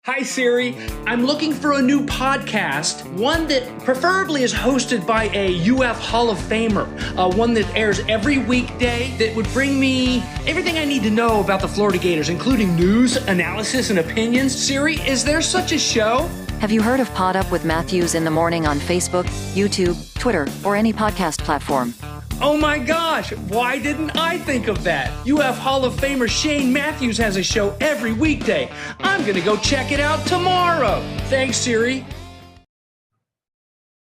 Hi, Siri. I'm looking for a new podcast, one that preferably is hosted by a UF Hall of Famer, one that airs every weekday that would bring me everything I need to know about the Florida Gators, including news, analysis, and opinions. Siri, is there such a show? Have you heard of Pod Up with Matthews in the Morning on Facebook, YouTube, Twitter, or any podcast platform? Oh my gosh, why didn't I think of that? UF Hall of Famer Shane Matthews has a show every weekday. I'm going to go check it out tomorrow. Thanks, Siri.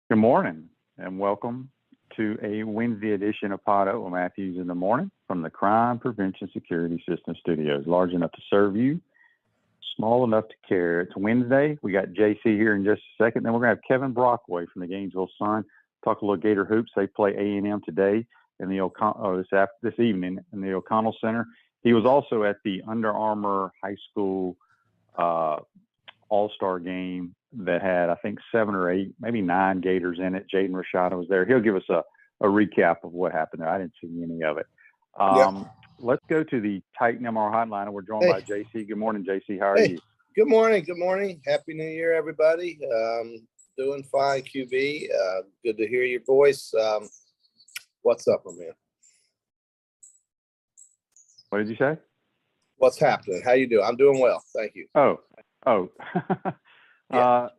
Good morning, and welcome to a Wednesday edition of Pod Up with Matthews in the Morning from the Crime Prevention Security System Studios. Large enough to serve you, small enough to care. It's Wednesday. We got JC here in just a second. Then we're going to have Kevin Brockway from the Gainesville Sun. Talk a little Gator hoops. They play A&M today in the this evening in the O'Connell Center. He was also at the Under Armour High School All-Star game that had, I think, 7 or 8, maybe 9 Gators in it. Jaden Rashada was there. He'll give us a recap of what happened there. I didn't see any of it. Let's go to the Titan MR hotline, and we're joined by JC. Good morning, JC. How are you? Good morning. Good morning. Happy New Year, everybody. Doing fine, QB. Good to hear your voice. What's up, my man? What did you say? What's happening? How you doing? I'm doing well. Thank you. Yeah.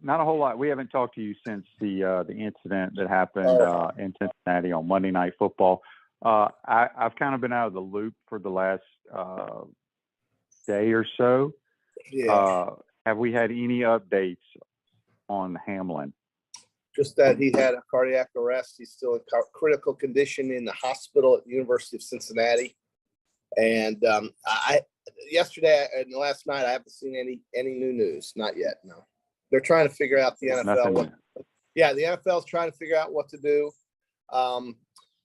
Not a whole lot. We haven't talked to you since the incident that happened in Cincinnati on Monday Night Football. I've kind of been out of the loop for the last day or so. Yeah. Have we had any updates on Hamlin? Just that he had a cardiac arrest. He's still in critical condition in the hospital at the University of Cincinnati. And yesterday and last night, I haven't seen any new news. Not yet. No. They're trying to figure out the NFL. The NFL is trying to figure out what to do.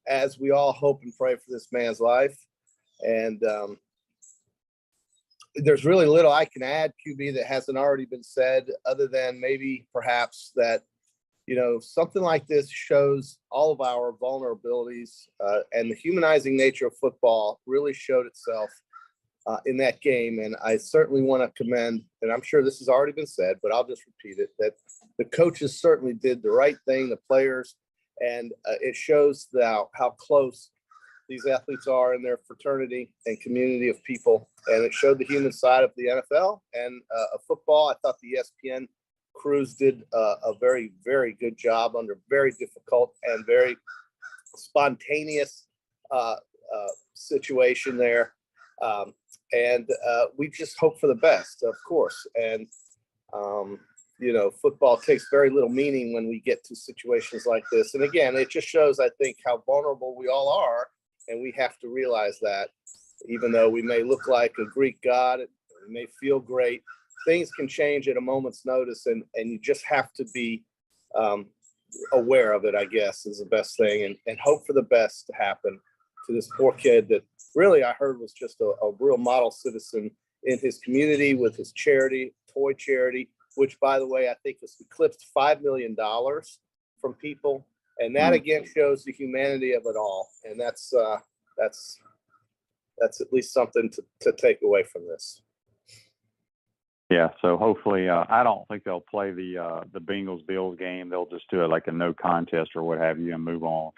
As we all hope and pray for this man's life. And there's really little I can add, QB, that hasn't already been said, other than maybe perhaps that, something like this shows all of our vulnerabilities, and the humanizing nature of football really showed itself in that game. And I certainly want to commend, and I'm sure this has already been said, but I'll just repeat it, that the coaches certainly did the right thing, the players, and it shows how close these athletes are in their fraternity and community of people. And it showed the human side of the NFL and of football. I thought the ESPN crews did a very, very good job under very difficult and very spontaneous situation there. And we just hope for the best, of course. And, football takes very little meaning when we get to situations like this. And again, it just shows, I think, how vulnerable we all are. And we have to realize that even though we may look like a Greek god, we may feel great, things can change at a moment's notice. And you just have to be aware of it, I guess, is the best thing. And hope for the best to happen to this poor kid that really I heard was just a real model citizen in his community with his charity, toy charity, which, by the way, I think has eclipsed $5 million from people. And that, again, shows the humanity of it all. And that's at least something to take away from this. Yeah, so hopefully, I don't think they'll play the Bengals-Bills game. They'll just do it like a no contest or what have you and move on.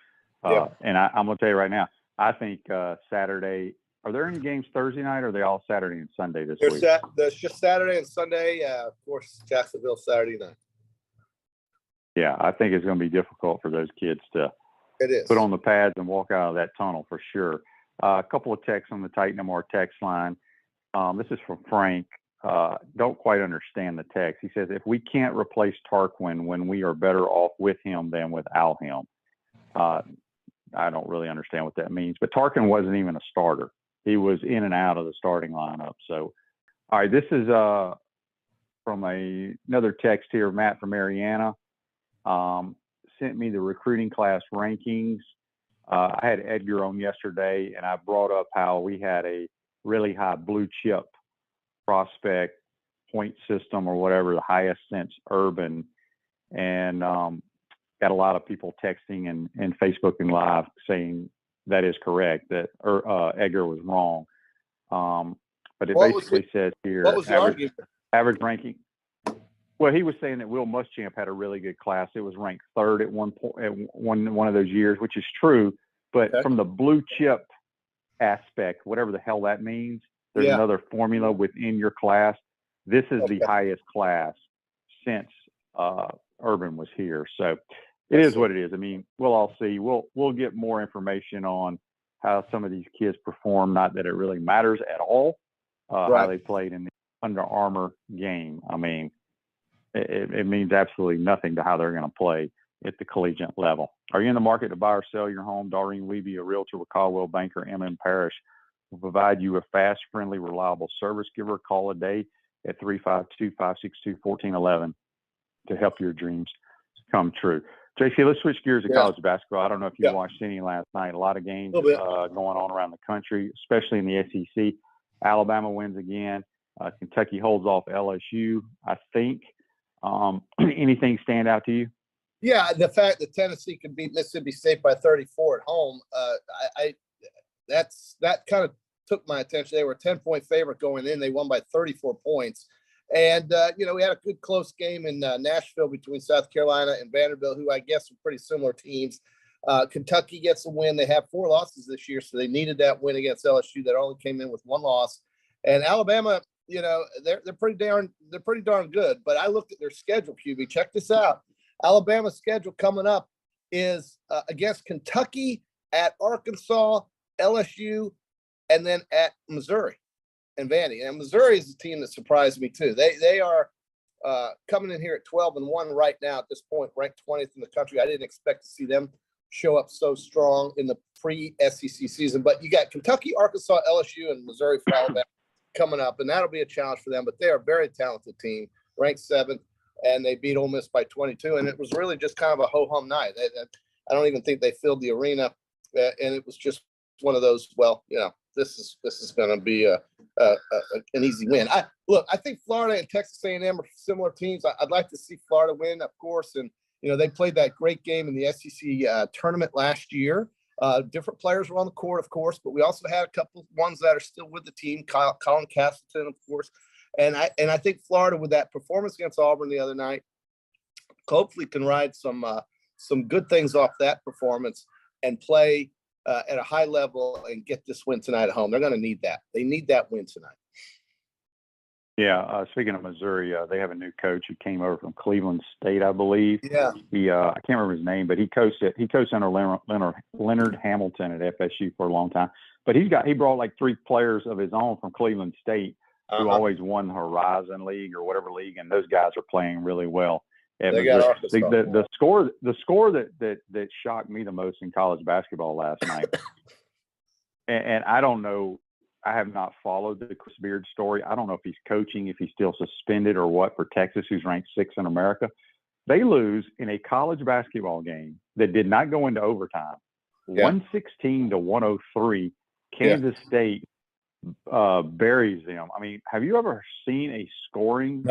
And I'm going to tell you right now, I think Saturday – are there any games Thursday night, or are they all Saturday and Sunday this week? There's just Saturday and Sunday. Of course, Jacksonville Saturday night. Yeah, I think it's going to be difficult for those kids to put on the pads and walk out of that tunnel for sure. A couple of texts on the Titan MR text line. This is from Frank. Don't quite understand the text. He says, if we can't replace Tarquin when we are better off with him than without him. I don't really understand what that means. But Tarquin wasn't even a starter. He was in and out of the starting lineup. So, all right, this is from another text here, Matt from Mariana. Sent me the recruiting class rankings. I had Edgar on yesterday, and I brought up how we had a really high blue chip prospect point system or whatever, the highest since Urban, and got a lot of people texting and Facebooking live saying that is correct, that Edgar was wrong. But it basically says here, what was the average ranking. Well, he was saying that Will Muschamp had a really good class. It was ranked third at one point at one of those years, which is true. But from the blue chip aspect, whatever the hell that means, there's another formula within your class. This is the highest class since Urban was here. So it is what it is. I mean, we'll all see. We'll get more information on how some of these kids perform. Not that it really matters at all how they played in the Under Armour game. I mean, it means absolutely nothing to how they're going to play at the collegiate level. Are you in the market to buy or sell your home? Doreen Levy, a realtor with Caldwell Banker, M.M. Parrish, will provide you a fast, friendly, reliable service. Give her a call a day at 352-562-1411 to help your dreams come true. JC, let's switch gears to college basketball. I don't know if you watched any last night. A lot of games going on around the country, especially in the SEC. Alabama wins again. Kentucky holds off LSU, I think. Anything stand out to you? Yeah, the fact that Tennessee can beat Mississippi State by 34 at home, that kind of took my attention. They were a 10-point favorite going in. They won by 34 points. And, we had a good close game in Nashville between South Carolina and Vanderbilt, who I guess are pretty similar teams. Kentucky gets a win. They have 4 losses this year, so they needed that win against LSU that only came in with 1 loss. And Alabama, they're pretty darn good. But I looked at their schedule, QB. Check this out. Alabama's schedule coming up is against Kentucky, at Arkansas, LSU, and then at Missouri and Vandy. And Missouri is a team that surprised me too. They are coming in here at 12-1 right now at this point, ranked 20th in the country. I didn't expect to see them show up so strong in the pre-SEC season. But you got Kentucky, Arkansas, LSU, and Missouri for Alabama coming up, and that'll be a challenge for them. But they are a very talented team, ranked 7th. And they beat Ole Miss by 22, and it was really just kind of a ho-hum night. I don't even think they filled the arena, and it was just one of those. Well, this is going to be an easy win. I think Florida and Texas A&M are similar teams. I'd like to see Florida win, of course, and they played that great game in the SEC tournament last year. Different players were on the court, of course, but we also had a couple ones that are still with the team. Colin Castleton, of course. And I think Florida, with that performance against Auburn the other night, hopefully can ride some good things off that performance and play at a high level and get this win tonight at home. They're going to need that. They need that win tonight. Yeah. Speaking of Missouri, they have a new coach who came over from Cleveland State, I believe. Yeah. I can't remember his name, but he coached under Leonard Hamilton at FSU for a long time. But he brought like 3 players of his own from Cleveland State who always won the Horizon League or whatever league, and those guys are playing really well. They got Arkansas. The score that shocked me the most in college basketball last night, and I don't know, I have not followed the Chris Beard story. I don't know if he's coaching, if he's still suspended or what, for Texas, who's ranked 6th in America. They lose in a college basketball game that did not go into overtime, 116-103. Kansas State buries them. I mean, have you ever seen a scoring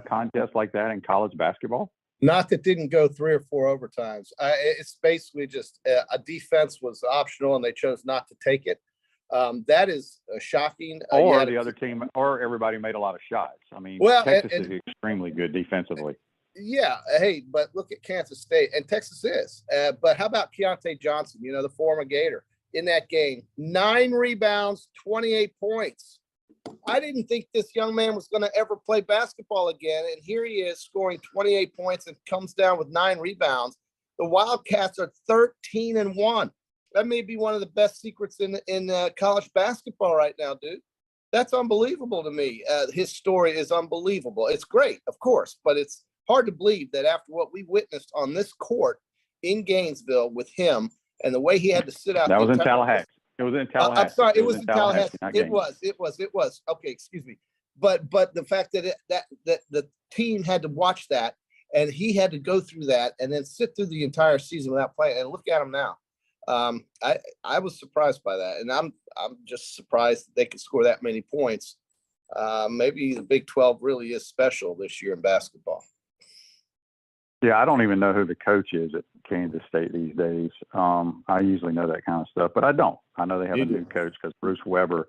contest like that in college basketball? Not that didn't go 3 or 4 overtimes. It's basically just a defense was optional and they chose not to take it. That is shocking. Or the other team, or everybody made a lot of shots. I mean, Texas is extremely good defensively. Yeah. Hey, but look at Kansas State, and Texas is. But how about Keontae Johnson, the former Gator? In that game, 9 rebounds, 28 points. I didn't think this young man was going to ever play basketball again, and here he is scoring 28 points and comes down with 9 rebounds. The Wildcats are 13-1. That may be one of the best secrets in college basketball right now, dude. That's unbelievable to me. His story is unbelievable. It's great, of course, but it's hard to believe that after what we witnessed on this court in Gainesville with him, and the way he had to sit out. That was in Tallahassee. It was in Tallahassee. I'm sorry, it was in Tallahassee. It was. Okay, excuse me. But the fact that the team had to watch that, and he had to go through that, and then sit through the entire season without playing. And look at him now. I was surprised by that, and I'm just surprised that they could score that many points. Maybe the Big 12 really is special this year in basketball. Yeah, I don't even know who the coach is at Kansas State these days. I usually know that kind of stuff, but I don't. I know they have a new coach because Bruce Weber,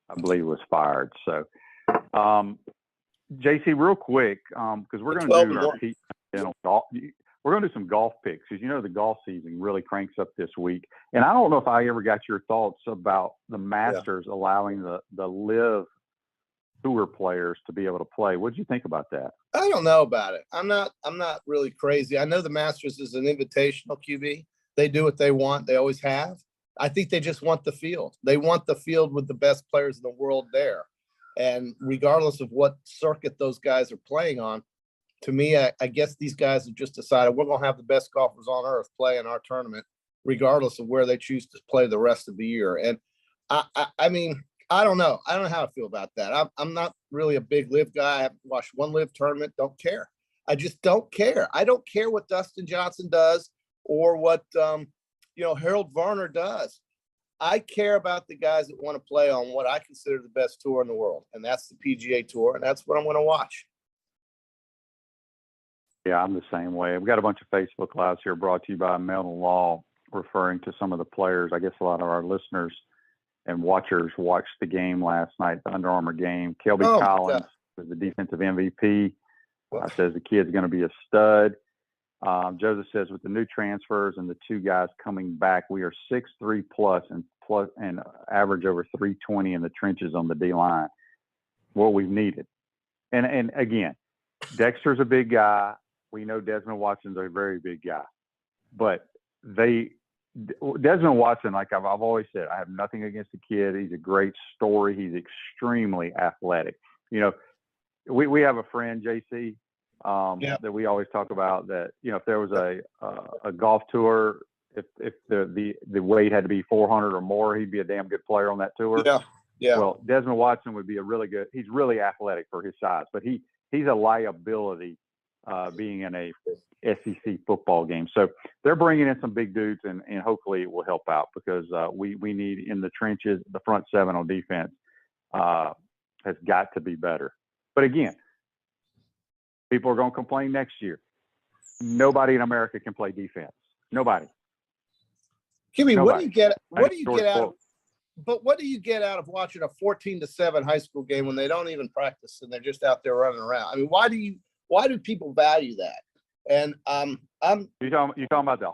I believe, was fired. So JC, real quick, because we're going to do our Pete golf. We're going to do some golf picks because the golf season really cranks up this week. And I don't know if I ever got your thoughts about the Masters allowing the Live Tour players to be able to play. What did you think about that? I don't know about it. I'm not really crazy. I know the Masters is an invitational, QB. They do what they want. They always have. I think they just want the field. They want the field with the best players in the world there. And regardless of what circuit those guys are playing on, to me, I guess these guys have just decided we're going to have the best golfers on earth play in our tournament, regardless of where they choose to play the rest of the year. And I mean, I don't know. I don't know how I feel about that. I'm not really a big Live guy. I haven't watched one Live tournament. Don't care. I just don't care. I don't care what Dustin Johnson does or what Harold Varner does. I care about the guys that want to play on what I consider the best tour in the world, and that's the PGA Tour, and that's what I'm going to watch. Yeah, I'm the same way. We've got a bunch of Facebook Lives here brought to you by Melton Law, referring to some of the players. I guess a lot of our listeners and watchers watched the game last night, the Under Armour game. Kelby Collins was the defensive MVP. Says the kid's going to be a stud. Joseph says with the new transfers and the two guys coming back, we are 6'3" plus and average over 320 in the trenches on the D line. What we've needed. And again, Dexter's a big guy. We know Desmond Watson's a very big guy, but Desmond Watson, like I've always said, I have nothing against the kid. He's a great story. He's extremely athletic. We have a friend, JC, that we always talk about that, if there was a golf tour, if the weight had to be 400 or more, he'd be a damn good player on that tour. Yeah. Well, Desmond Watson would be he's really athletic for his size, but he's a liability being in a SEC football game. So they're bringing in some big dudes, and hopefully it will help out because we need in the trenches, the front seven on defense has got to be better. But again, people are going to complain next year. Nobody in America can play defense. Nobody. Kimmy, what do you get out of watching a 14-7 high school game when they don't even practice and they're just out there running around? I mean, why do people value that? And you talking about the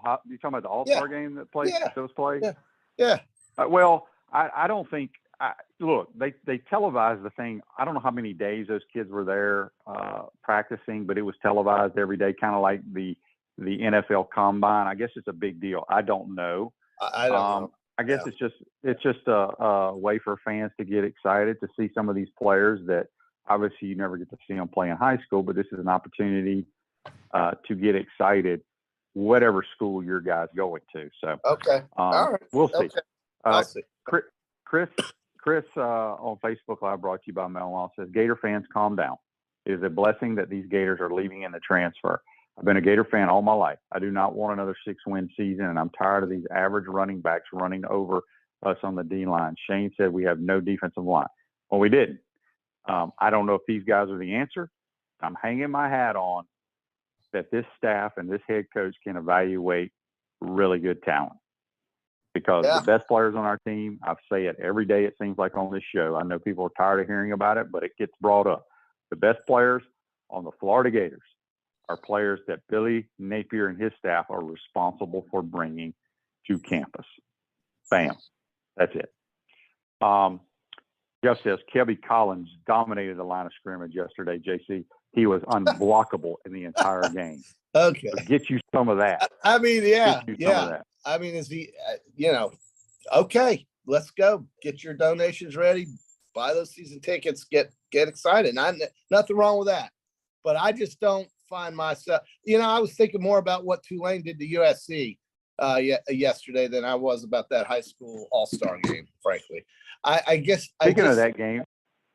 All-Star game that was played? Yeah. Well, I don't think. Look, they televised the thing. I don't know how many days those kids were there practicing, but it was televised every day, kind of like the NFL Combine. I guess it's a big deal. I don't know. I don't know. I guess it's just a way for fans to get excited to see some of these players that obviously you never get to see them play in high school, but this is an opportunity to get excited, whatever school your guy's going to. So okay, all right, we'll see. Okay. I'll see. Chris on Facebook Live, brought to you by Mel Law, says, Gator fans, calm down. It is a blessing that these Gators are leaving in the transfer. I've been a Gator fan all my life. I do not want another 6-win season, and I'm tired of these average running backs running over us on the D-line. Shane said we have no defensive line. Well, we didn't. I don't know if these guys are the answer. I'm hanging my hat on that this staff and this head coach can evaluate really good talent. Because the best players on our team, I say it every day, it seems like on this show. I know people are tired of hearing about it, but it gets brought up. The best players on the Florida Gators are players that Billy Napier and his staff are responsible for bringing to campus. Bam. That's it. Jeff says, Kelby Collins dominated the line of scrimmage yesterday, JC. He was unblockable in the entire game. Okay. So get you some of that. I mean, yeah. I mean, is he, okay, let's go. Get your donations ready. Buy those season tickets. Get excited. Nothing wrong with that. But I just don't find myself, I was thinking more about what Tulane did to USC yesterday than I was about that high school all-star game, frankly. I guess. Speaking of that game.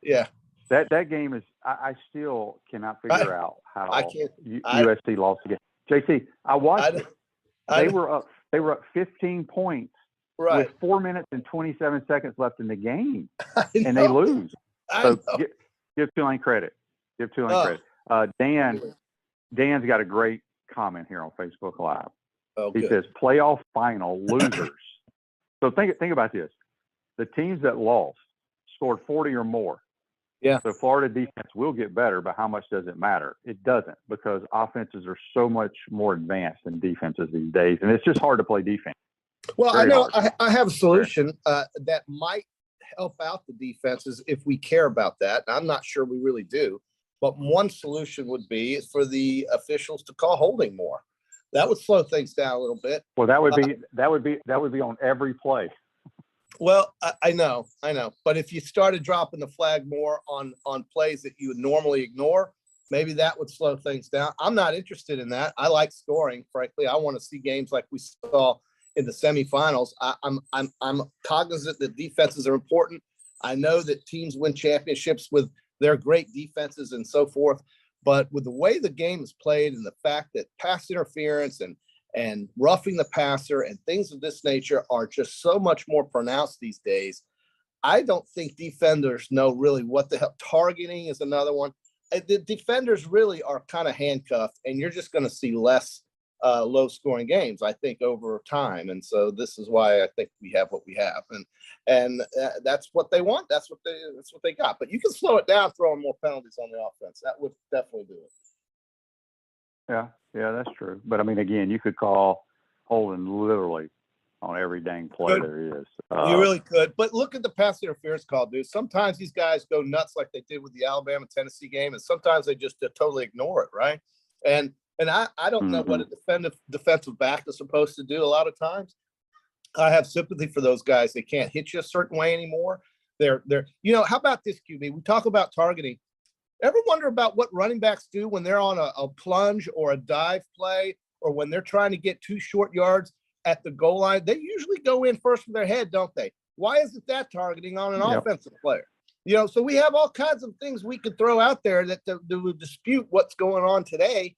Yeah. That game is, I still cannot figure out how USC lost again. JC, I watched it. They were up 15 points with 4 minutes and 27 seconds left in the game, and they lose. So give Tulane credit. Give Tulane credit. Dan's got a great comment here on Facebook Live. He says, playoff final losers. So think about this. The teams that lost scored 40 or more. Yeah. So Florida defense will get better, but how much does it matter? It doesn't, because offenses are so much more advanced than defenses these days, and it's just hard to play defense. Well, I know I have a solution that might help out the defenses if we care about that. I'm not sure we really do, but one solution would be for the officials to call holding more. That would slow things down a little bit. Well, that would be on every play. Well, I know, but if you started dropping the flag more on plays that you would normally ignore, maybe that would slow things down. I'm not interested in that. I like scoring, frankly. I want to see games like we saw in the semifinals. I'm cognizant that defenses are important. I know that teams win championships with their great defenses and so forth. But with the way the game is played and the fact that pass interference and roughing the passer and things of this nature are just so much more pronounced these days, I don't think defenders know really what the hell. Targeting is another one. The defenders really are kind of handcuffed, and you're just going to see less low-scoring games, I think, over time. And so this is why I think we have what we have, and that's what they want. That's what they got. But you can slow it down, throwing more penalties on the offense. That would definitely do it. Yeah, that's true. But I mean, again, you could call holding literally on every dang play there is. You really could. But look at the pass interference call, dude. Sometimes these guys go nuts like they did with the Alabama-Tennessee game, and sometimes they just totally ignore it, right? And I don't know what a defensive back is supposed to do a lot of times. I have sympathy for those guys. They can't hit you a certain way anymore. They're how about this, QB? We talk about targeting. Ever wonder about what running backs do when they're on a plunge or a dive play, or when they're trying to get 2 short yards at the goal line? They usually go in first with their head, don't they? Why isn't that targeting on an offensive player? So we have all kinds of things we could throw out there that would dispute what's going on today.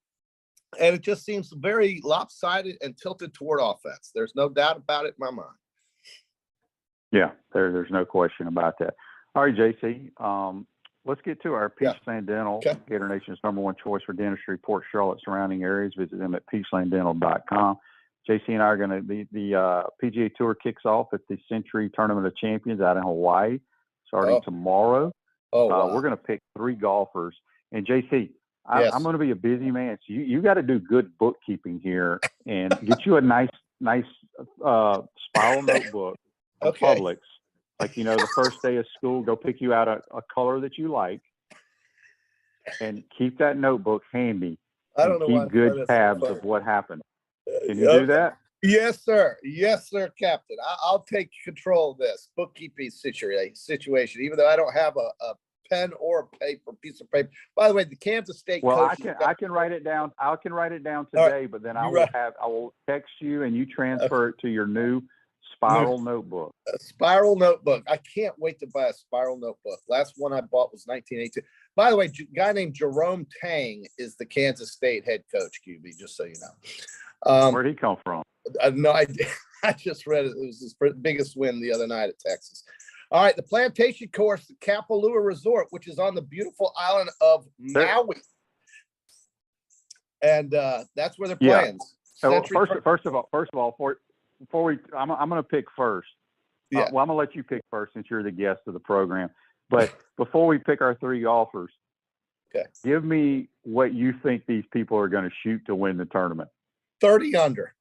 And it just seems very lopsided and tilted toward offense. There's no doubt about it in my mind. Yeah, there's no question about that. All right, JC, let's get to our Peachland Dental, Gator Nation's #1 choice for dentistry, Port Charlotte surrounding areas. Visit them at peachlanddental.com. JC and I are going to be the PGA Tour kicks off at the Century Tournament of Champions out in Hawaii starting tomorrow. Wow. We're going to pick 3 golfers. And JC, I'm going to be a busy man, so you got to do good bookkeeping here and get you a nice spiral notebook from Publix. Like, the first day of school, go pick you out a color that you like and keep that notebook handy. Keep good tabs of what happened. Can you do that? Yes, sir. Yes, sir, Captain. I'll take control of this bookkeeping situation, even though I don't have a pen or a piece of paper. By the way, the Kansas State coach. I can write it down. I can write it down today, but then I will text you and you transfer it to your new spiral notebook. A spiral notebook. I can't wait to buy a spiral notebook. Last one I bought was 1982. By the way, a guy named Jerome Tang is the Kansas State head coach, QB, just so you know. Where'd he come from? No idea. I just read it. It was his biggest win the other night at Texas. All right, the Plantation Course, the Kapalua Resort, which is on the beautiful island of Maui. And that's where they're playing. So first of all, before we, I'm going to pick first. I'm going to let you pick first since you're the guest of the program. But before we pick our 3 golfers, give me what you think these people are going to shoot to win the tournament. 30 under.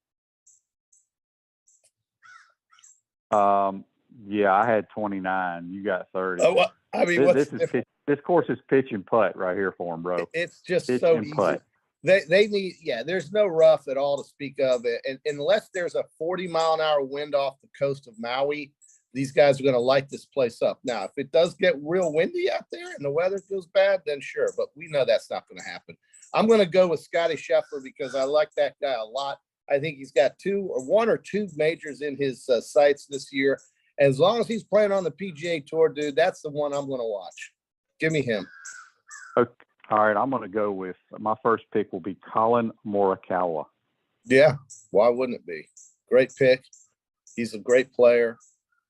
Yeah, I had 29. You got 30. Oh, well, I mean, this course is pitch and putt right here for them, bro. It's just pitch so easy. Putt. They need, there's no rough at all to speak of. And unless there's a 40-mile-an-hour wind off the coast of Maui, these guys are going to light this place up. Now, if it does get real windy out there and the weather goes bad, then sure. But we know that's not going to happen. I'm going to go with Scotty Scheffler because I like that guy a lot. I think he's got 1 or 2 majors in his sights this year. As long as he's playing on the PGA Tour, dude, that's the one I'm going to watch. Give me him. Okay. All right, I'm going to go with my first pick will be Colin Morikawa. Yeah, why wouldn't it be? Great pick. He's a great player.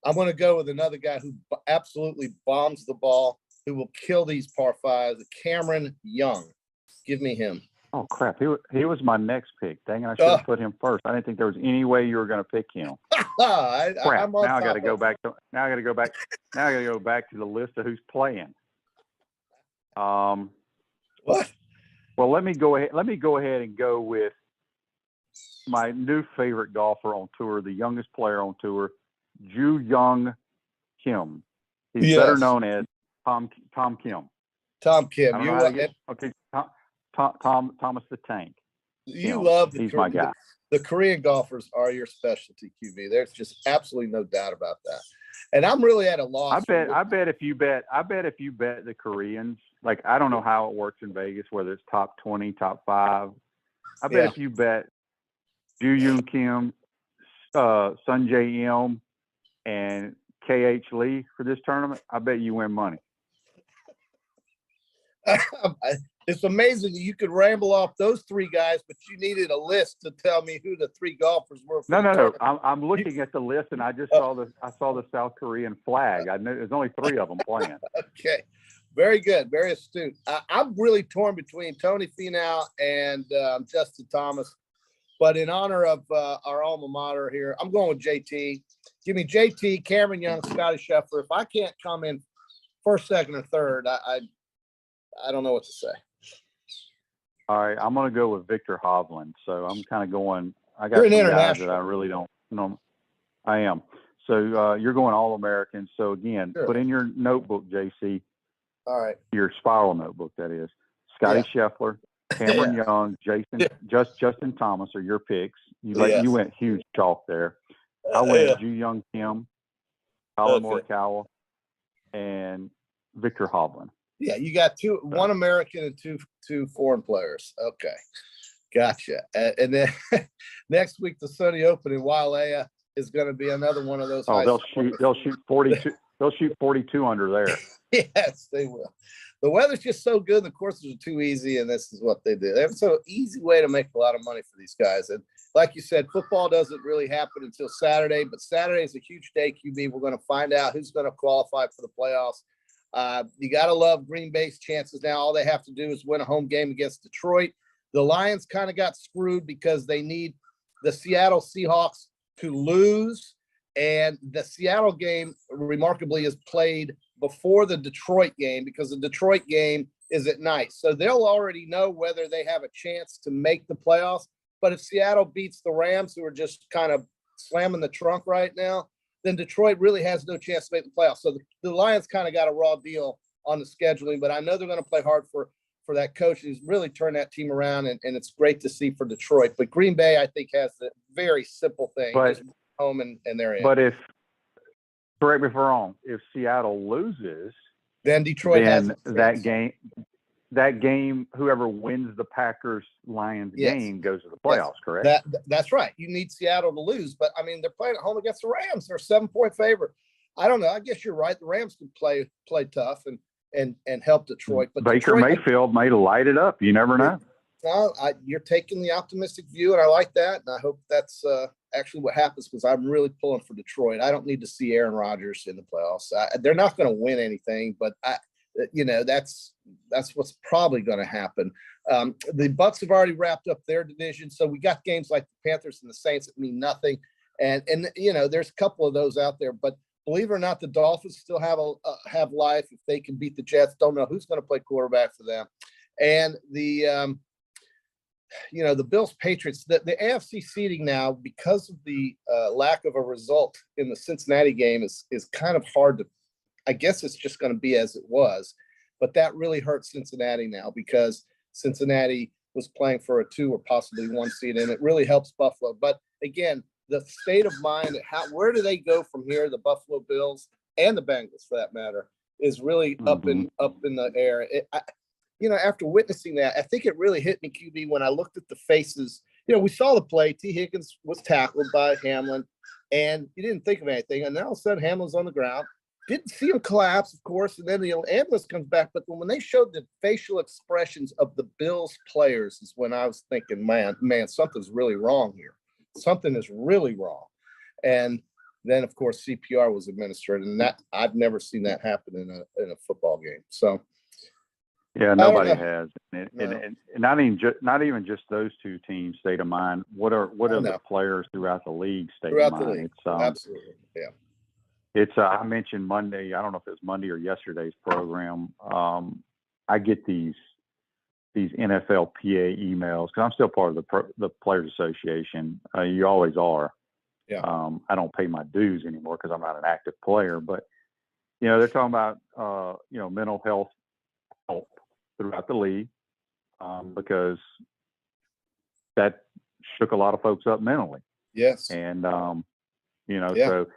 I'm going to go with another guy who absolutely bombs the ball, who will kill these par 5s, Cameron Young. Give me him. Oh, crap. He was my next pick. Dang it, I should have put him first. I didn't think there was any way you were going to pick him. Crap. Now I got to go back to the list of who's playing. What? Well, let me go ahead and go with my new favorite golfer on tour, the youngest player on tour, Ju Young Kim. He's better known as Tom Kim. Tom Kim. I don't know how to get, okay, Thomas the Tank. You Kim. love He's my guy. The Korean golfers are your specialty, QB. There's just absolutely no doubt about that. And I'm really at a loss. I bet if you bet the Koreans, like, I don't know how it works in Vegas, whether it's top 20, top 5. I bet if you bet Ju Young Kim, Sun Jae M, and KH Lee for this tournament, I bet you win money. It's amazing you could ramble off those 3 guys, but you needed a list to tell me who the 3 golfers were. No. I'm looking at the list, and I just saw the South Korean flag. I knew there's only 3 of them playing. Okay, very good, very astute. I'm really torn between Tony Finau and Justin Thomas, but in honor of our alma mater here, I'm going with JT. Give me JT, Cameron Young, Scotty Scheffler. If I can't come in first, second, or third, I don't know what to say. All right, I'm going to go with Victor Hovland. So I'm kind of going. I got You're an some guys international. that I really don't know. I am. So you're going all American. So again, Sure. Put in your notebook, JC. All right. Your spiral notebook, that is. Scotty Scheffler, Cameron Young, Justin Thomas are your picks. You went huge chalk there. I went Ju Young Kim, Colin Morikawa, and Victor Hovland. Yeah, you got one American and two foreign players. Okay, gotcha. And then next week the Sunny Open in Wailea is going to be another one of those. Oh, they'll shoot 42. They'll shoot 42 under there. Yes, they will. The weather's just so good. The courses are too easy, and this is what they do. They have so easy way to make a lot of money for these guys. And like you said, football doesn't really happen until Saturday, but Saturday is a huge day, QB. We're going to find out who's going to qualify for the playoffs. You got to love Green Bay's chances now. All they have to do is win a home game against Detroit. The Lions kind of got screwed because they need the Seattle Seahawks to lose. And the Seattle game, remarkably, is played before the Detroit game because the Detroit game is at night. So they'll already know whether they have a chance to make the playoffs. But if Seattle beats the Rams, who are just kind of slamming the trunk right now, then Detroit really has no chance to make the playoffs. So the Lions kind of got a raw deal on the scheduling, but I know they're going to play hard for that coach who's really turned that team around, and it's great to see for Detroit. But Green Bay, I think, has the very simple thing. Just home and they're in. But correct me if I'm wrong, if Seattle loses, then Detroit has that game, whoever wins the Packers-Lions game goes to the playoffs, correct? That's right. You need Seattle to lose, but I mean, they're playing at home against the Rams. They're a 7-point favorite. I don't know. I guess you're right. The Rams can play tough and help Detroit. But Baker Mayfield may light it up. You never know. No, you're taking the optimistic view, and I like that. And I hope that's actually what happens because I'm really pulling for Detroit. I don't need to see Aaron Rodgers in the playoffs. They're not going to win anything, but that's what's probably going to happen. The Bucs have already wrapped up their division, so we got games like the Panthers and the Saints that mean nothing. And there's a couple of those out there, but believe it or not, the Dolphins still have life if they can beat the Jets. Don't know who's going to play quarterback for them. And the Bills Patriots, the AFC seeding now, because of the lack of a result in the Cincinnati game is kind of hard to, I guess it's just going to be as it was, but that really hurts Cincinnati now because Cincinnati was playing for a 2 or possibly 1 seed, and it really helps Buffalo. But again, the state of mind, where do they go from here? The Buffalo Bills and the Bengals, for that matter, is really up in the air. After witnessing that, I think it really hit me, QB, when I looked at the faces. We saw the play. T. Higgins was tackled by Hamlin, and you didn't think of anything. And then all of a sudden, Hamlin's on the ground. Didn't see him collapse, of course, and then the ambulance comes back. But when they showed the facial expressions of the Bills players is when I was thinking, man, something's really wrong here. Something is really wrong. And then, of course, CPR was administered, and that I've never seen that happen in a football game. So. Yeah, nobody has, and not even just those two teams' state of mind. What are the players throughout the league state of mind? It's, absolutely, yeah. It's I mentioned Monday. I don't know if it was Monday or yesterday's program. I get these NFLPA emails because I'm still part of the Players Association. You always are. Yeah. I don't pay my dues anymore because I'm not an active player, but they're talking about mental health help throughout the league because that shook a lot of folks up mentally. Yes. And Yeah. so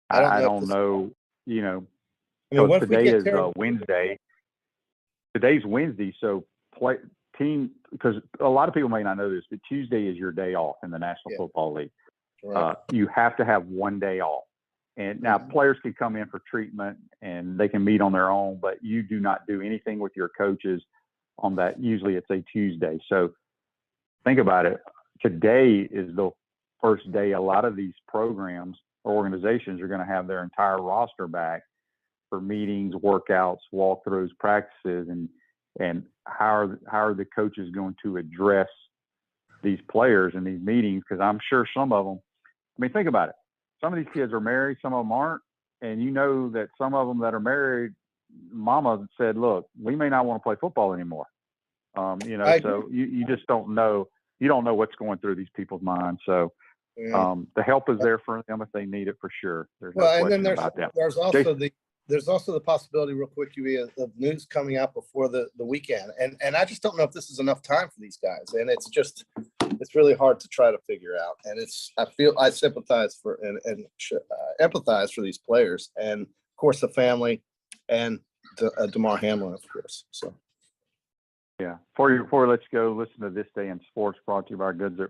I don't know. So today is Wednesday. Today's Wednesday, so because a lot of people may not know this, but Tuesday is your day off in the National Football League. Right. You have to have one day off. And now players can come in for treatment and they can meet on their own, but you do not do anything with your coaches on that. Usually it's a Tuesday. So think about it. Today is the first day a lot of these programs or organizations are going to have their entire roster back for meetings, workouts, walkthroughs, practices, and how are the coaches going to address these players in these meetings? Because I'm sure some of them, think about it. Some of these kids are married, some of them aren't. And that some of them that are married, mama said, look, we may not want to play football anymore. So you just don't know. You don't know what's going through these people's minds. So the help is there for them if they need it, for sure. There's no question about that. There's also the possibility, real quick, of news coming out before the weekend. And I just don't know if this is enough time for these guys. And it's really hard to try to figure out. And I sympathize for and empathize for these players. And of course, the family and DeMar Hamlin, of course. So. Yeah. Before we let you go, listen to This Day in Sports, brought to you by our good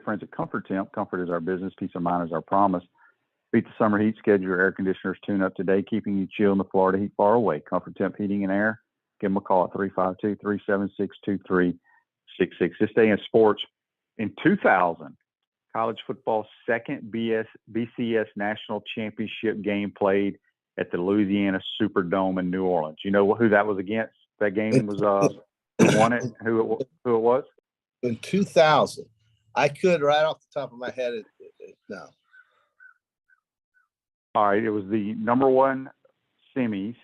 friends at Comfort Temp. Comfort is our business. Peace of mind is our promise. Beat the summer heat. Schedule your air conditioners tune up today, keeping you chill in the Florida heat far away. Comfort Temp Heating and Air. Give them a call at 352-376-2366. This Day in Sports. In 2000, college football's second BCS National Championship game played at the Louisiana Superdome in New Orleans. You know who that was against? That game was who won it? Who it was? In 2000, I could right off the top of my head. No. All right, it was the number one semis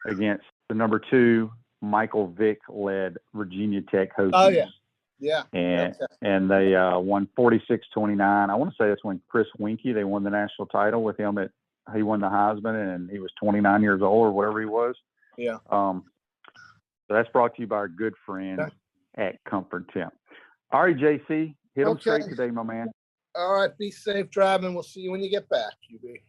against the number two Michael Vick led Virginia Tech Hokies. Oh yeah. And they won 46-29. I want to say that's when Chris Winkie, they won the national title with him he won the Heisman and he was 29 years old or whatever he was. Yeah. So that's brought to you by our good friend at Comfort Temp. All right, JC, hit them straight today, my man. All right, be safe driving. We'll see you when you get back, QB.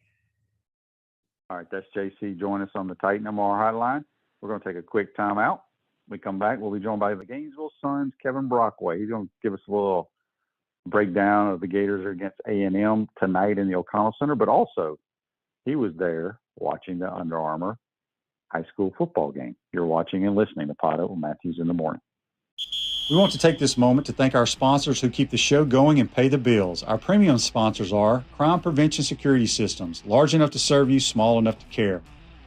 All right, that's JC. Join us on the Titan MR hotline. We're going to take a quick time out. When we come back, we'll be joined by the Gainesville Sun's Kevin Brockway. He's going to give us a little breakdown of the Gators against A&M tonight in the O'Connell Center, but also he was there watching the Under Armour high school football game. You're watching and listening to Pod with Matthews in the Morning. We want to take this moment to thank our sponsors who keep the show going and pay the bills. Our premium sponsors are Crime Prevention Security Systems, large enough to serve you, small enough to care.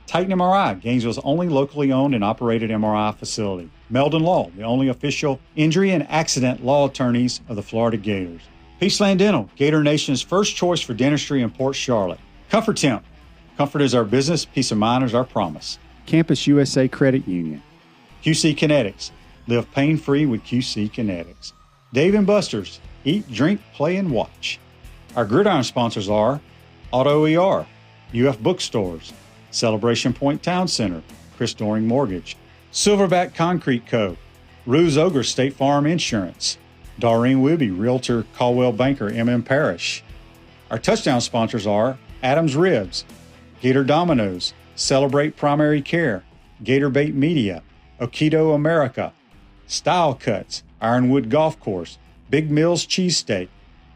Titan MRI, Gainesville's only locally owned and operated MRI facility. Meldon Law, the only official injury and accident law attorneys of the Florida Gators. Peaceland Dental, Gator Nation's first choice for dentistry in Port Charlotte. Comfort Temp, comfort is our business, peace of mind is our promise. Campus USA Credit Union. QC Kinetics, live pain-free with QC Kinetics. Dave & Buster's, eat, drink, play, and watch. Our gridiron sponsors are Auto ER, UF Bookstores, Celebration Point Town Center, Chris Doring Mortgage, Silverback Concrete Co., Ruse Ogre State Farm Insurance, Doreen Wibby, Realtor Caldwell Banker, MM Parish. Our touchdown sponsors are Adams Ribs, Gator Dominoes, Celebrate Primary Care, Gator Bait Media, Okido America, Style Cuts, Ironwood Golf Course, Big Mills Cheesesteak,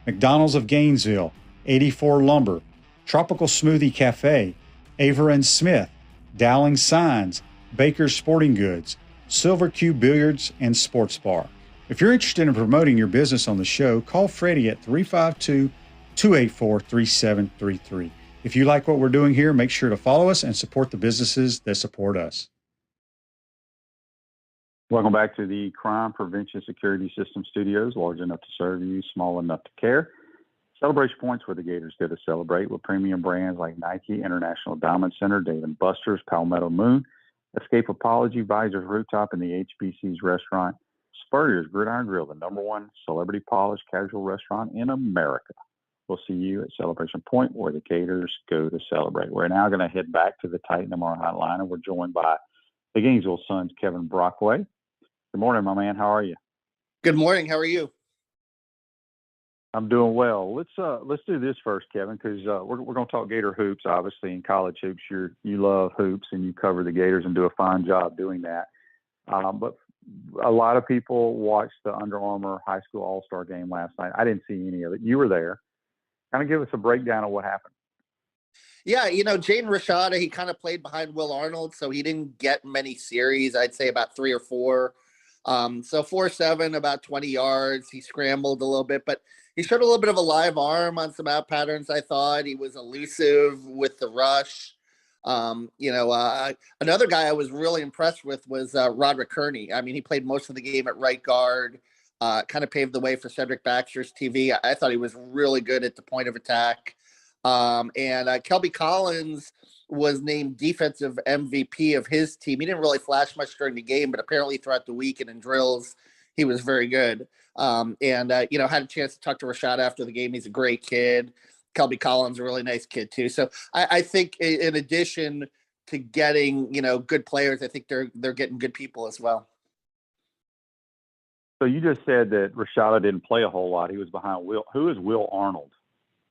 McDonald's of Gainesville, 84 Lumber, Tropical Smoothie Cafe, Aver and Smith, Dowling Signs, Baker's Sporting Goods, Silver Cube Billiards and Sports Bar. If you're interested in promoting your business on the show, call Freddie at 352-284-3733. If you like what we're doing here, make sure to follow us and support the businesses that support us. Welcome back to the Crime Prevention Security System Studios, large enough to serve you, small enough to care. Celebration Point's where the Gators go to celebrate with premium brands like Nike, International Diamond Center, Dave & Buster's, Palmetto Moon, Escape Apology, Visors Rooftop, and the HBC's restaurant. Spurrier's Gridiron Grill, the #1 celebrity polished casual restaurant in America. We'll see you at Celebration Point, where the Gators go to celebrate. We're now going to head back to the Titan MR hotline, and we're joined by the Gainesville Sun's Kevin Brockway. Good morning, my man. How are you? Good morning. How are you? I'm doing well. Let's do this first, Kevin, because we're going to talk Gator hoops, obviously, in college hoops. You love hoops, and you cover the Gators and do a fine job doing that. But a lot of people watched the Under Armour High School All-Star game last night. I didn't see any of it. You were there. Kind of give us a breakdown of what happened. Yeah, Jaden Rashada, he kind of played behind Will Arnold, so he didn't get many series. I'd say about 3 or 4. So 4.7, about 20 yards. He scrambled a little bit, but he showed a little bit of a live arm on some out patterns, I thought. He was elusive with the rush. Another guy I was really impressed with was Roderick Kearney. I mean, he played most of the game at right guard. Kind of paved the way for Cedric Baxter's TV. I thought he was really good at the point of attack. And Kelby Collins was named defensive MVP of his team. He didn't really flash much during the game, but apparently throughout the week and in drills, he was very good. Had a chance to talk to Rashad after the game. He's a great kid. Kelby Collins, a really nice kid too. So I think in addition to getting, good players, I think they're getting good people as well. So you just said that Rashada didn't play a whole lot. He was behind Will. Who is Will Arnold?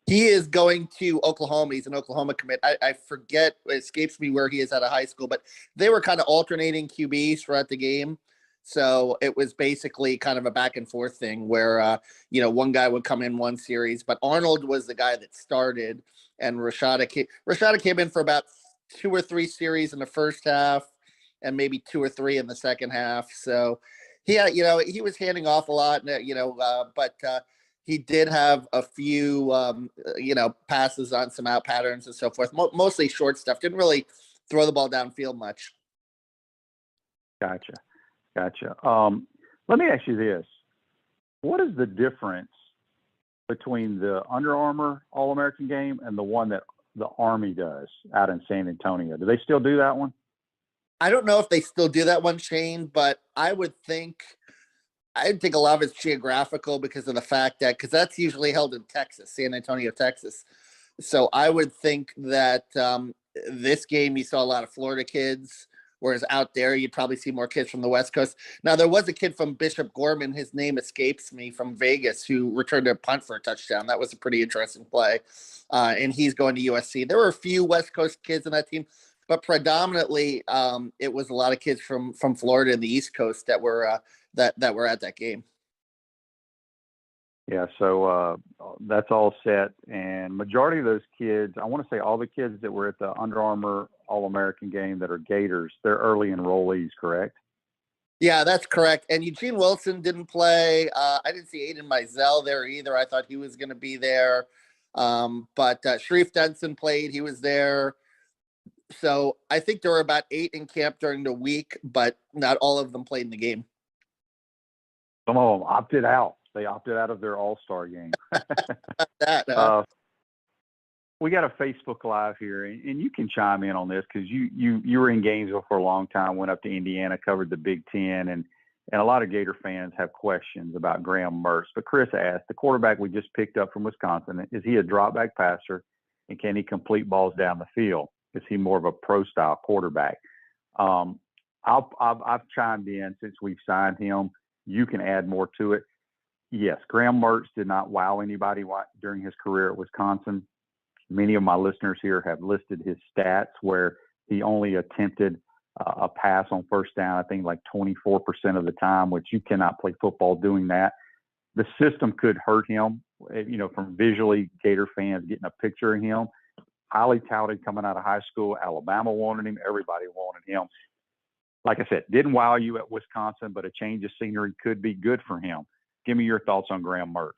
He is going to Oklahoma. He's an Oklahoma commit. I forget, it escapes me where he is out of high school, but they were kind of alternating QBs throughout the game. So it was basically kind of a back and forth thing where, one guy would come in one series, but Arnold was the guy that started, and Rashada came in for about 2 or 3 series in the first half and maybe 2 or 3 in the second half. So he was handing off a lot, but he did have a few, passes on some out patterns and so forth, mostly short stuff. Didn't really throw the ball downfield much. Gotcha. Let me ask you this. What is the difference between the Under Armour All-American game and the one that the Army does out in San Antonio? Do they still do that one? I don't know if they still do that one, Shane, but I think a lot of it's geographical because of the fact because that's usually held in Texas, San Antonio, Texas. So I would think that this game you saw a lot of Florida kids, whereas out there you'd probably see more kids from the West Coast. Now, there was a kid from Bishop Gorman, his name escapes me, from Vegas, who returned a punt for a touchdown. That was a pretty interesting play, and he's going to USC. There were a few West Coast kids in that team, but predominantly it was a lot of kids from Florida and the East Coast that were that were at that game. Yeah, so that's all set. And majority of those kids, I want to say all the kids that were at the Under Armour All-American game that are Gators, they're early enrollees, correct? Yeah, that's correct. And Eugene Wilson didn't play. I didn't see Aiden Mizell there either. I thought he was going to be there. But Sharif Denson played. He was there. So I think there were about 8 in camp during the week, but not all of them played in the game. Some of them opted out. They opted out of their All-Star game. We got a Facebook Live here, and you can chime in on this because you were in Gainesville for a long time, went up to Indiana, covered the Big Ten, and a lot of Gator fans have questions about Graham Mertz. But Chris asked, the quarterback we just picked up from Wisconsin, is he a drop-back passer, and can he complete balls down the field? Is he more of a pro-style quarterback? I've chimed in since we've signed him. You can add more to it. Yes, Graham Mertz did not wow anybody during his career at Wisconsin. Many of my listeners here have listed his stats where he only attempted a pass on first down, I think like 24% of the time, which you cannot play football doing that. The system could hurt him, from visually Gator fans getting a picture of him. Highly touted coming out of high school. Alabama wanted him. Everybody wanted him. Like I said, didn't wow you at Wisconsin, but a change of scenery could be good for him. Give me your thoughts on Graham Mertz.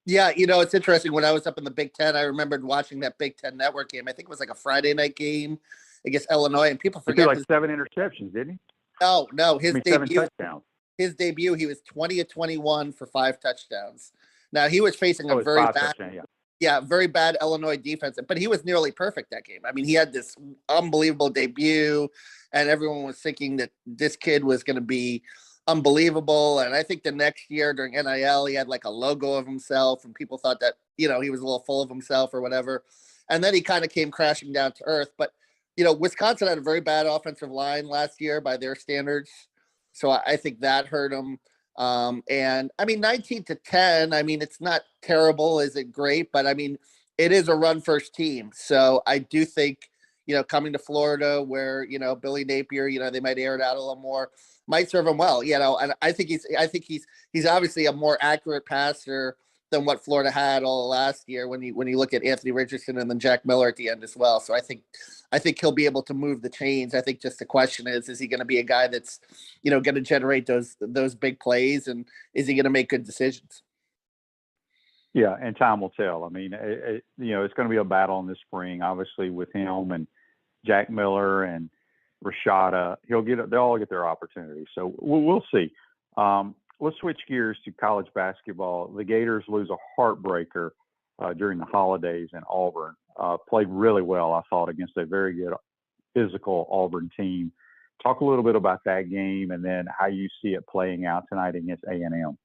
Yeah, it's interesting. When I was up in the Big Ten, I remembered watching that Big Ten Network game. I think it was like a Friday night game against Illinois, and people forget. He threw like 7 interceptions, didn't he? No, his debut. 7 touchdowns. His debut, he was 20 of 21 for 5 touchdowns. Now he was facing a very bad. Yeah, very bad Illinois defense, but he was nearly perfect that game. I mean, he had this unbelievable debut, and everyone was thinking that this kid was going to be unbelievable. And I think the next year during NIL, he had like a logo of himself, and people thought that, he was a little full of himself or whatever. And then he kind of came crashing down to earth. But, Wisconsin had a very bad offensive line last year by their standards. So I think that hurt him. And I mean, 19-10, I mean, it's not terrible. Is it great? But I mean, it is a run first team. So I do think, coming to Florida where, Billy Napier, they might air it out a little more, might serve him well, and I think he's obviously a more accurate passer than what Florida had all last year when you look at Anthony Richardson and then Jack Miller at the end as well. So I think he'll be able to move the chains. I think just the question is he going to be a guy that's, going to generate those big plays, and is he going to make good decisions? Yeah, and time will tell. I mean, it's going to be a battle in the spring, obviously, with him and Jack Miller and Rashada. They'll all get their opportunity. So we'll see. Let's switch gears to college basketball. The Gators lose a heartbreaker during the holidays in Auburn. Played really well, I thought, against a very good physical Auburn team. Talk a little bit about that game and then how you see it playing out tonight against A&M.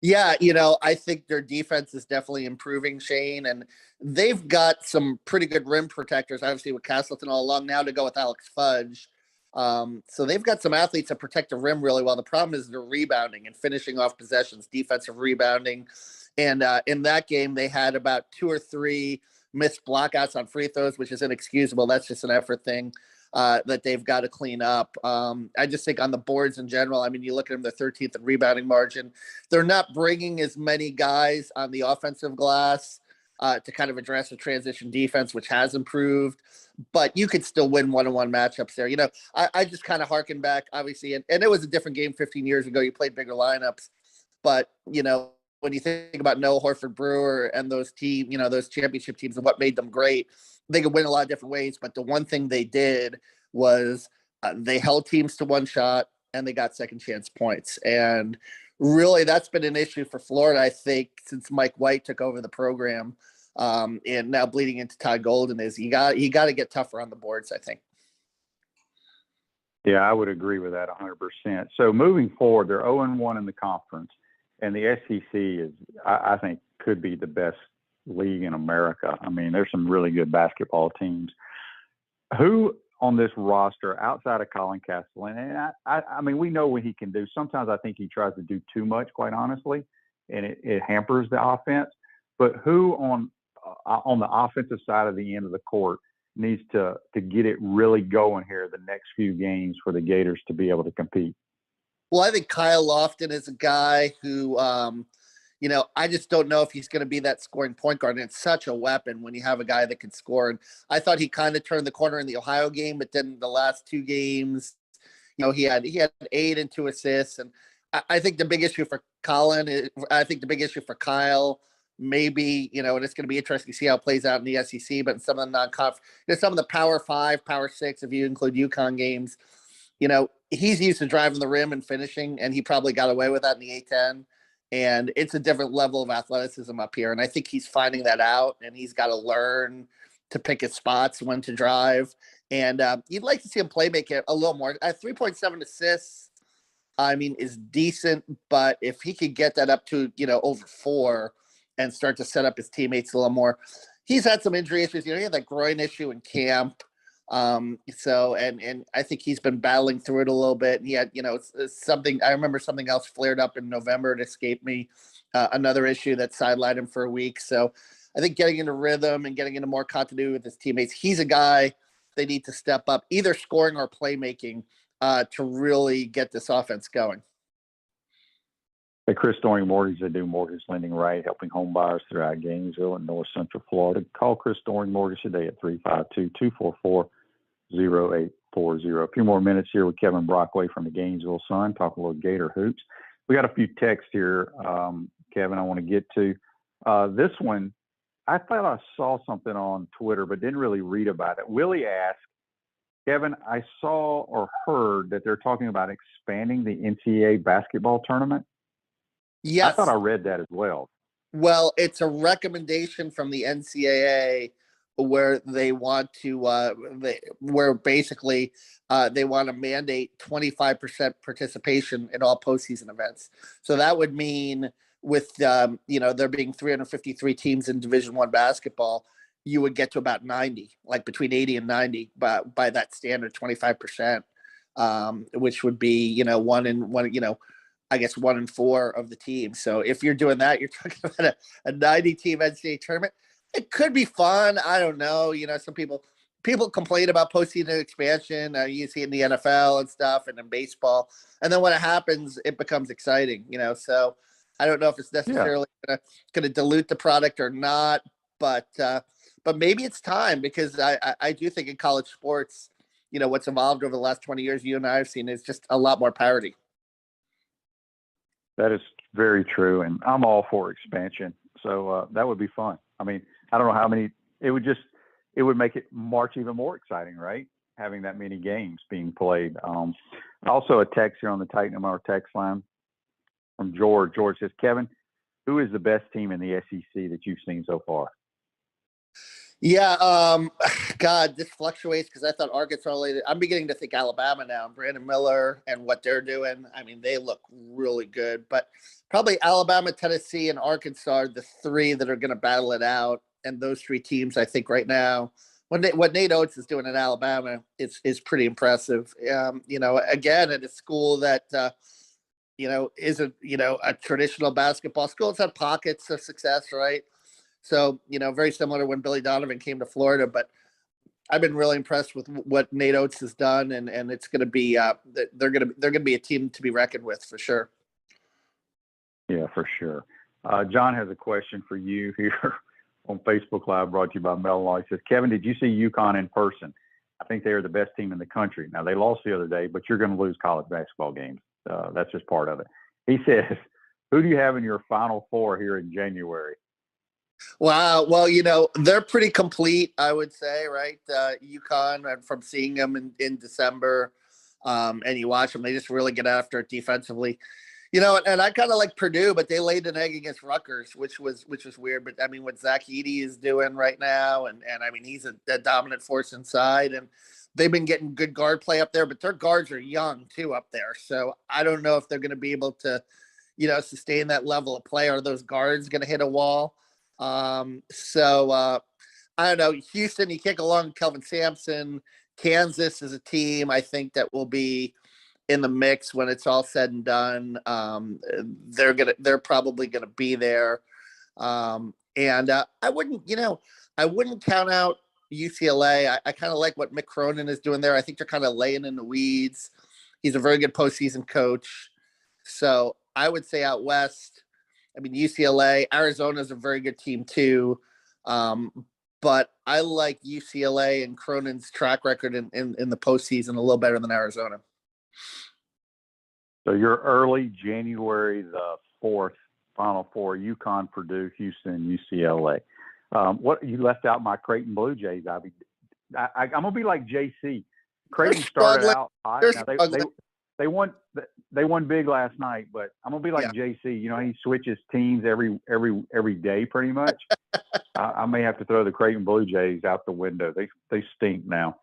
Yeah, I think their defense is definitely improving, Shane, and they've got some pretty good rim protectors, obviously with Castleton all along now to go with Alex Fudge. So they've got some athletes that protect the rim really well. The problem is they're rebounding and finishing off possessions, defensive rebounding. And in that game, they had about 2 or 3 missed blockouts on free throws, which is inexcusable. That's just an effort thing that they've got to clean up. I just think on the boards in general, I mean, you look at them, the 13th in rebounding margin. They're not bringing as many guys on the offensive glass to kind of address the transition defense, which has improved. But you could still win one-on-one matchups there. I just kind of harken back, obviously, and it was a different game 15 years ago. You played bigger lineups. But, when you think about Noah Horford Brewer and those those championship teams and what made them great, they could win a lot of different ways. But the one thing they did was they held teams to one shot and they got second chance points. And really, that's been an issue for Florida, I think, since Mike White took over the program. And now bleeding into Todd Golden is you got to get tougher on the boards, I think. Yeah, I would agree with that 100%. So moving forward, they're 0-1 in the conference, and the SEC is, I think, could be the best league in America. I mean, there's some really good basketball teams. Who on this roster outside of Colin Castleton, and I mean, we know what he can do. Sometimes I think he tries to do too much, quite honestly, and it hampers the offense. But who on the offensive side of the end of the court needs to get it really going here the next few games for the Gators to be able to compete? Well, I think Kyle Lofton is a guy who, I just don't know if he's going to be that scoring point guard. And it's such a weapon when you have a guy that can score. And I thought he kind of turned the corner in the Ohio game, but then the last 2 games, he had 8 and 2 assists. And I think the big issue for the big issue for Kyle, maybe, and it's going to be interesting to see how it plays out in the SEC, but in some of the non-conference, some of the Power 5, Power 6, if you include UConn games, he's used to driving the rim and finishing, and he probably got away with that in the A-10. And it's a different level of athleticism up here. And I think he's finding that out, and he's got to learn to pick his spots, when to drive. And you'd like to see him play make it a little more. 3.7 assists, I mean, is decent. But if he could get that up to, over 4 and start to set up his teammates a little more. He's had some injury issues. He had that groin issue in camp. So I think he's been battling through it a little bit. And he had, something, I remember something else flared up in November. It escaped me, another issue that sidelined him for a week. So I think getting into rhythm and getting into more continuity with his teammates, he's a guy they need to step up, either scoring or playmaking, to really get this offense going. At Chris Doring Mortgage, they do mortgage lending right, helping home buyers throughout Gainesville and North Central Florida. Call Chris Doring Mortgage today at 352-244-0840. A few more minutes here with Kevin Brockway from the Gainesville Sun, talk a little Gator hoops. We got a few texts here, Kevin, I want to get to. This one, I thought I saw something on Twitter, but didn't really read about it. Willie asked, Kevin, I saw or heard that they're talking about expanding the NCAA basketball tournament. Yes. I thought I read that as well. Well, it's a recommendation from the NCAA where they want to where basically they want to mandate 25% participation in all postseason events. So that would mean with there being 353 teams in Division I basketball, you would get to about 90, like between 80 and 90 by that standard 25%, which would be one in one, I guess 1 in 4 of the teams. So if you're doing that, you're talking about a 90 team NCAA tournament. It could be fun. I don't know. Some people complain about postseason expansion. You see it in the NFL and stuff, and in baseball. And then when it happens, it becomes exciting. So I don't know if it's necessarily going to dilute the product or not, but maybe it's time, because I do think in college sports, what's evolved over the last 20 years, you and I have seen, is just a lot more parity. That is very true, and I'm all for expansion. So that would be fun. I mean, I don't know how many. It would make it March even more exciting, right? Having that many games being played. Also, a text here on the Titan MR text line from George. George says, Kevin, who is the best team in the SEC that you've seen so far? Yeah, God, this fluctuates, because I thought Arkansas. I'm beginning to think Alabama now. Brandon Miller and what they're doing. I mean, they look really good. But probably Alabama, Tennessee, and Arkansas are the 3 that are going to battle it out. And those 3 teams, I think, right now, what Nate Oates is doing in Alabama is pretty impressive. Again, at a school that is a traditional basketball school. It's had pockets of success, right? So, very similar to when Billy Donovan came to Florida, but I've been really impressed with what Nate Oates has done, and it's going to be they're going to be a team to be reckoned with for sure. Yeah, for sure. John has a question for you here on Facebook Live, brought to you by Mel Law. He says, Kevin, did you see UConn in person? I think they are the best team in the country. Now, they lost the other day, but you're going to lose college basketball games. That's just part of it. He says, who do you have in your Final Four here in January? Wow. Well, they're pretty complete, I would say, right? UConn, and from seeing them in December, and you watch them, they just really get after it defensively. And I kind of like Purdue, but they laid an egg against Rutgers, which was weird. But I mean, what Zach Edey is doing right now, and I mean, he's a dominant force inside, and they've been getting good guard play up there, but their guards are young too up there. So I don't know if they're going to be able to, sustain that level of play. Are those guards going to hit a wall? I don't know. Houston, you can't go along with Kelvin Sampson. Kansas is a team I think that will be in the mix when it's all said and done. They're probably gonna be there. I wouldn't count out UCLA. I kind of like what Mick Cronin is doing there. I think they're kind of laying in the weeds. He's a very good postseason coach. So I would say out west, I mean, UCLA, Arizona is a very good team too. But I like UCLA and Cronin's track record in the postseason a little better than Arizona. So you're early January the 4th, Final Four, UConn, Purdue, Houston, UCLA. What you left out my Creighton Blue Jays. I'm gonna be like JC. Creighton started out hot. Now they won big last night, but I'm gonna be like JC. He switches teams every day pretty much. I may have to throw the Creighton Blue Jays out the window. They stink now.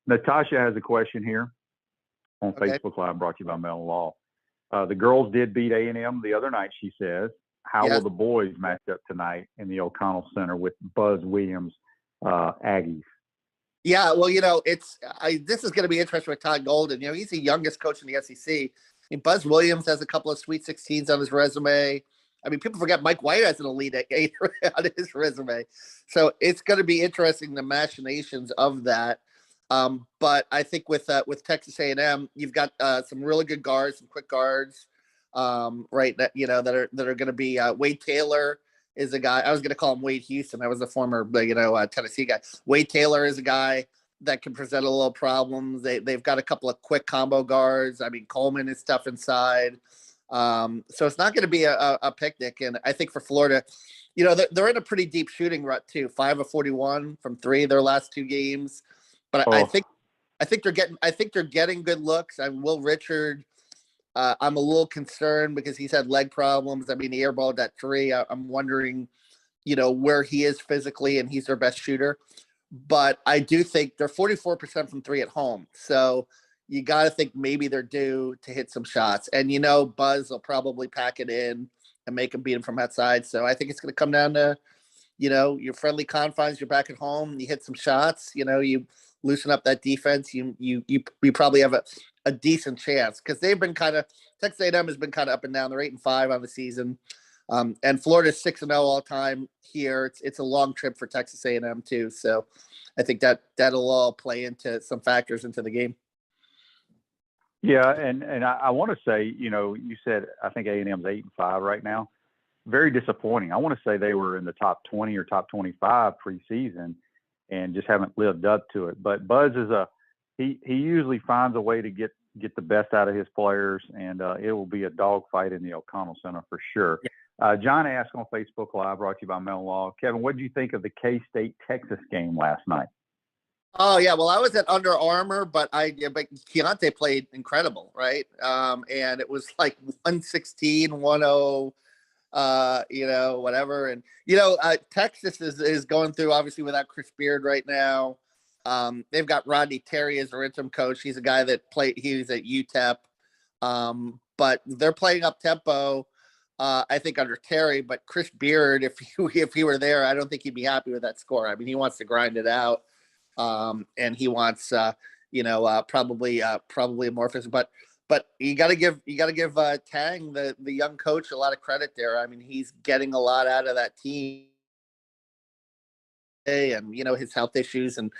Natasha has a question here on Facebook Live, brought to you by Mel Law. The girls did beat A&M the other night, she says. How will the boys match up tonight in the O'Connell Center with Buzz Williams Aggies? Yeah, well, this is going to be interesting with Todd Golden. He's the youngest coach in the SEC. I mean, Buzz Williams has a couple of Sweet 16s on his resume. I mean, people forget Mike White has an Elite 8 on his resume. So it's going to be interesting, the machinations of that. But I think with Texas A&M, you've got some really good guards, some quick guards, right? That that are going to be Wade Taylor is a guy. I was going to call him Wade Houston. I was a former Tennessee guy. Wade Taylor is a guy that can present a little problems. They've got a couple of quick combo guards. I mean, Coleman is tough inside. So it's not going to be a picnic. And I think for Florida, they're in a pretty deep shooting rut too. 5 of 41 from 3 their last 2 games. But I think they're getting good looks. I mean, Will Richard I'm a little concerned because he's had leg problems. I mean, he airballed at 3. I'm wondering, where he is physically, and he's their best shooter. But I do think they're 44% from 3 at home. So you got to think maybe they're due to hit some shots. And, Buzz will probably pack it in and make him beat him from outside. So I think it's going to come down to, your friendly confines. You're back at home. You hit some shots. You loosen up that defense. You probably have a decent chance, because they've been Texas A&M has been kind of up and down. They're 8-5 on the season. And Florida's 6-0 all time here. It's a long trip for Texas A&M too. So I think that'll all play into some factors into the game. Yeah, and I want to say, you said I think A&M's 8-5 right now. Very disappointing. I want to say they were in the top 20 or top 25 preseason, and just haven't lived up to it. But Buzz is he usually finds a way to get the best out of his players, and it will be a dogfight in the O'Connell Center for sure. John asked on Facebook Live, brought to you by Mellon Law. Kevin, what did you think of the K-State Texas game last night? Oh yeah, well I was at Under Armour, but Keontae played incredible, right? And it was like 116, 10, whatever. And Texas is going through, obviously, without Chris Beard right now. They've got Rodney Terry as their interim coach. He's a guy that he was at UTEP. But they're playing up tempo, I think, under Terry. But Chris Beard, if he were there, I don't think he'd be happy with that score. I mean, he wants to grind it out. And he wants, probably amorphous, but you got to give Tang, the young coach, a lot of credit there. I mean, he's getting a lot out of that team, and his health issues, and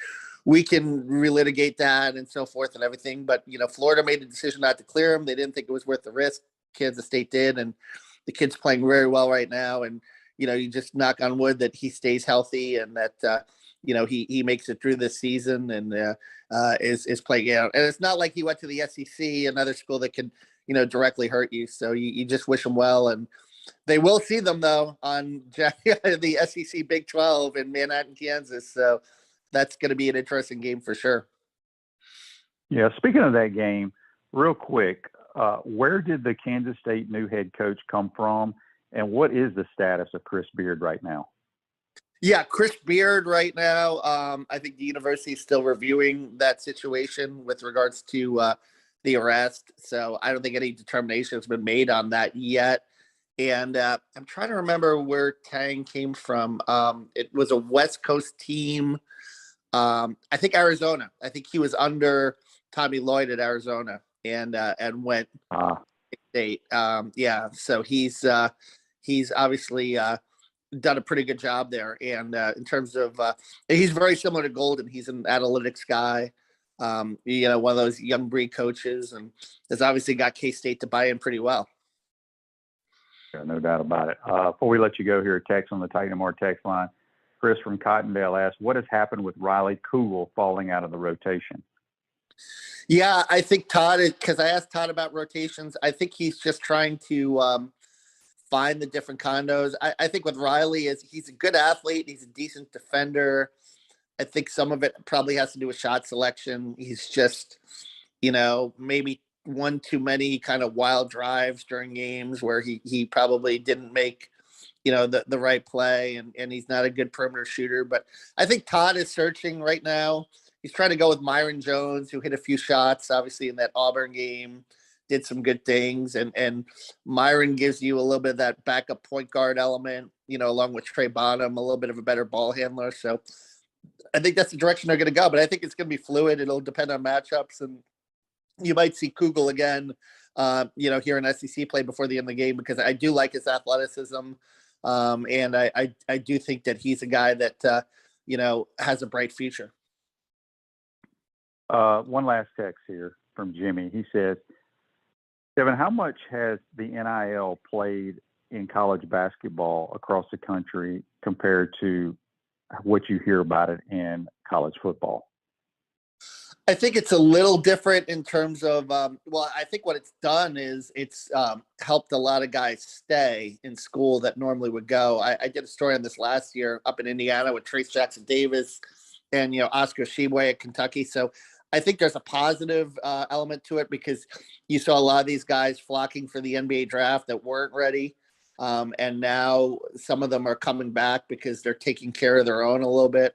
we can relitigate that and so forth and everything. But Florida made a decision not to clear him. They didn't think it was worth the risk. Kansas State did, and the kid's playing very well right now. And you just knock on wood that he stays healthy, and that he makes it through this season, and is playing out. And it's not like he went to the SEC, another school that can, directly hurt you. So you just wish him well. And they will see them, though, on the SEC Big 12 in Manhattan, Kansas. So that's going to be an interesting game for sure. Yeah, speaking of that game, real quick, where did the Kansas State new head coach come from, and what is the status of Chris Beard right now? Yeah, Chris Beard right now, I think the university is still reviewing that situation with regards to the arrest. So I don't think any determination has been made on that yet. And I'm trying to remember where Tang came from. It was a West Coast team. I think Arizona. I think he was under Tommy Lloyd at Arizona and went State. So he's obviously done a pretty good job there. And in terms of, he's very similar to Golden. He's an analytics guy, one of those young breed coaches, and has obviously got K-State to buy in pretty well. Yeah, no doubt about it. Before we let you go here, a text on the Titan More text line. Chris from Cottondale asked, what has happened with Riley Kugel falling out of the rotation? Yeah, I think Todd, because I asked Todd about rotations, I think he's just trying to find the different condos. I think with Riley, he's a good athlete. He's a decent defender. I think some of it probably has to do with shot selection. He's just, maybe one too many kind of wild drives during games where he probably didn't make, the right play, and he's not a good perimeter shooter. But I think Todd is searching right now. He's trying to go with Myron Jones, who hit a few shots, obviously, in that Auburn game. Did some good things, and Myron gives you a little bit of that backup point guard element, along with Trey Bonham, a little bit of a better ball handler. So I think that's the direction they're going to go, but I think it's going to be fluid. It'll depend on matchups, and you might see Kugel again, here in SEC play before the end of the game, because I do like his athleticism. And I do think that he's a guy that, has a bright future. One last text here from Jimmy. He says, Kevin, how much has the NIL played in college basketball across the country compared to what you hear about it in college football? I think it's a little different in terms of, I think what it's done is it's helped a lot of guys stay in school that normally would go. I did a story on this last year up in Indiana with Trace Jackson Davis and, Oscar Tshiebwe at Kentucky. So I think there's a positive element to it because you saw a lot of these guys flocking for the NBA draft that weren't ready. And now some of them are coming back because they're taking care of their own a little bit.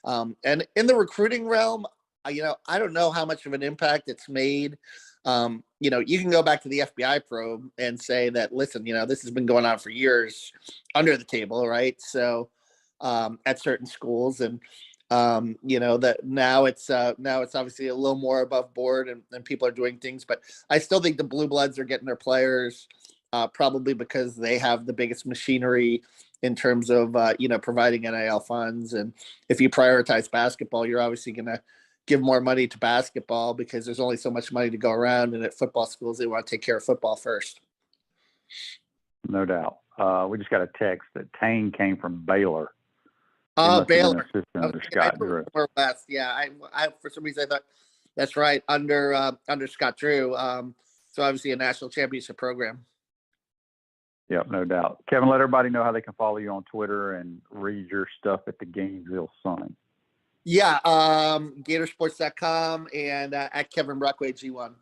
And in the recruiting realm, I don't know how much of an impact it's made. You can go back to the FBI probe and say that, listen, this has been going on for years under the table, right? So at certain schools, and that now it's obviously a little more above board, and people are doing things. But I still think the blue bloods are getting their players probably because they have the biggest machinery in terms of providing NIL funds. And if you prioritize basketball, you're obviously going to give more money to basketball because there's only so much money to go around. And at football schools, they want to take care of football first. No doubt. We just got a text that Tane came from Baylor. Oh, Baylor. Under Scott Drew. West. Yeah, I for some reason I thought that's right, under Scott Drew. So obviously a national championship program. Yep, no doubt. Kevin, let everybody know how they can follow you on Twitter and read your stuff at the Gainesville Sun. Yeah, Gatorsports.com and at Kevin Brockway G1.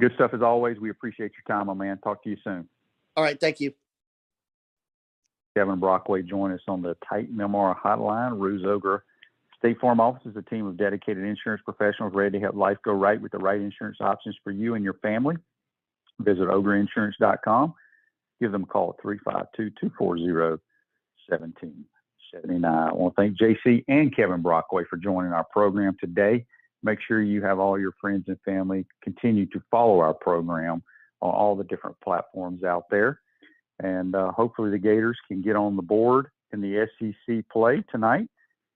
Good stuff as always. We appreciate your time, my man. Talk to you soon. All right, thank you. Kevin Brockway joined us on the Titan MR hotline. Ruse Ogre State Farm office is a team of dedicated insurance professionals ready to help life go right with the right insurance options for you and your family. Visitogreinsurance.com. Give them a call at 352-240-1779. I want to thank JC and Kevin Brockway for joining our program today. Make sure you have all your friends and family continue to follow our program on all the different platforms out there. And hopefully the Gators can get on the board in the SEC play tonight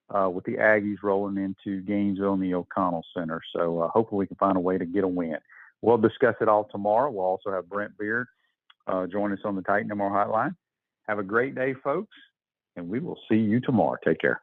with the Aggies rolling into Gainesville and the O'Connell Center. So hopefully we can find a way to get a win. We'll discuss it all tomorrow. We'll also have Brent Beard join us on the Titan MR hotline. Have a great day, folks, and we will see you tomorrow. Take care.